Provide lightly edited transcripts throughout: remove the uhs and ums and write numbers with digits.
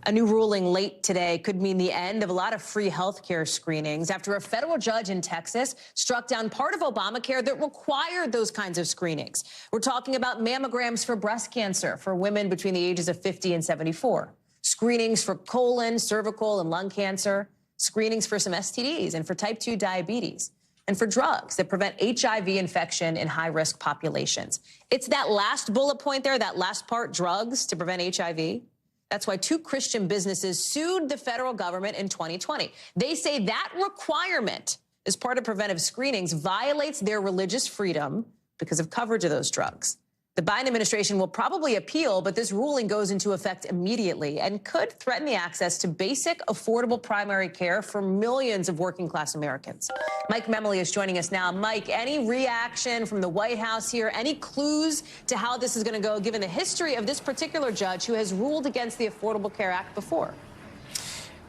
A new ruling late today could mean the end of a lot of free health care screenings after a federal judge in Texas struck down part of Obamacare that required those kinds of screenings. We're talking about mammograms for breast cancer for women between the ages of 50 and 74, screenings for colon, cervical, and lung cancer, screenings for some STDs and for type 2 diabetes, and for drugs that prevent HIV infection in high-risk populations. It's that last bullet point there, that last part, drugs to prevent HIV. That's why two Christian businesses sued the federal government in 2020. They say that requirement as part of preventive screenings violates their religious freedom because of coverage of those drugs. The Biden administration will probably appeal, but this ruling goes into effect immediately and could threaten the access to basic, affordable primary care for millions of working-class Americans. Mike Memoli is joining us now. Mike, any reaction from the White House here? Any clues to how this is going to go, given the history of this particular judge who has ruled against the Affordable Care Act before?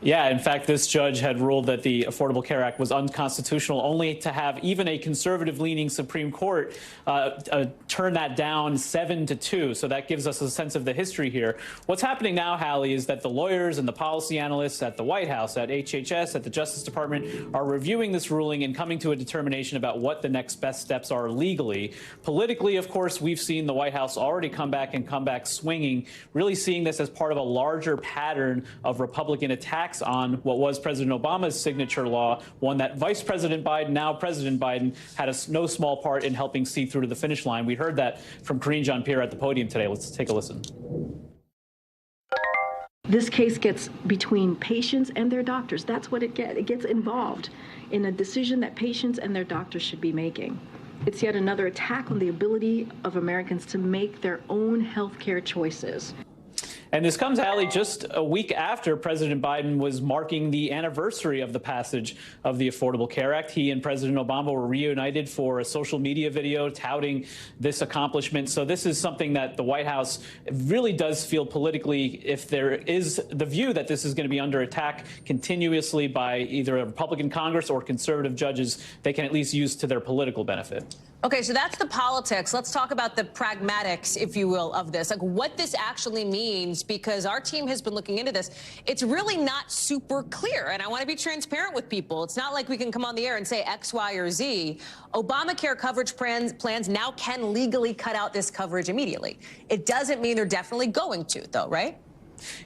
Yeah, in fact, this judge had ruled that the Affordable Care Act was unconstitutional, only to have even a conservative-leaning Supreme Court turn that down 7-2. So that gives us a sense of the history here. What's happening now, Hallie, is that the lawyers and the policy analysts at the White House, at HHS, at the Justice Department are reviewing this ruling and coming to a determination about what the next best steps are legally. Politically, of course, we've seen the White House already come back swinging, really seeing this as part of a larger pattern of Republican attacks on what was President Obama's signature law, one that Vice President Biden, now President Biden, had no small part in helping see through to the finish line. We heard that from Karine Jean-Pierre at the podium today. Let's take a listen. This case gets between patients and their doctors. That's what it gets. It gets involved in a decision that patients and their doctors should be making. It's yet another attack on the ability of Americans to make their own health care choices. And this comes, Hallie, just a week after President Biden was marking the anniversary of the passage of the Affordable Care Act. He and President Obama were reunited for a social media video touting this accomplishment. So this is something that the White House really does feel politically, if there is the view that this is going to be under attack continuously by either a Republican Congress or conservative judges, they can at least use to their political benefit. Okay, so that's the politics. Let's talk about the pragmatics, if you will, of this, like what this actually means, because our team has been looking into this. It's really not super clear, and I want to be transparent with people. It's not like we can come on the air and say X, Y, or Z. Obamacare coverage plans now can legally cut out this coverage immediately. It doesn't mean they're definitely going to, though, right?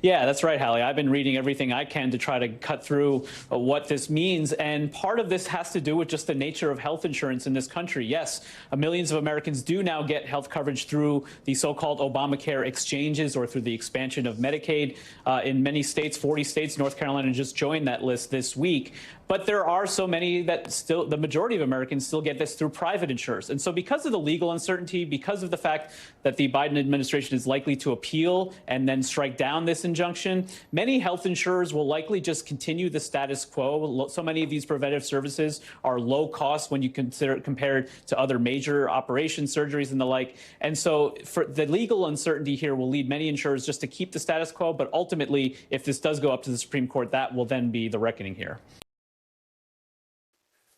Yeah, that's right, Hallie. I've been reading everything I can to try to cut through what this means. And part of this has to do with just the nature of health insurance in this country. Yes, millions of Americans do now get health coverage through the so-called Obamacare exchanges or through the expansion of Medicaid in many states, 40 states. North Carolina just joined that list this week. But there are so many that still, the majority of Americans still get this through private insurers. And so because of the legal uncertainty, because of the fact that the Biden administration is likely to appeal and then strike down this injunction, many health insurers will likely just continue the status quo. So many of these preventive services are low cost when you consider compared to other major operations, surgeries, and the like. And so for the legal uncertainty here will lead many insurers just to keep the status quo. But ultimately, if this does go up to the Supreme Court, that will then be the reckoning here.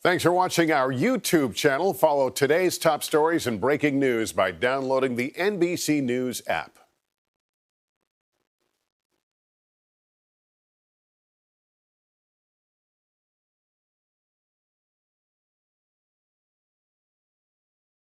Thanks for watching our YouTube channel. Follow today's top stories and breaking news by downloading the NBC News app.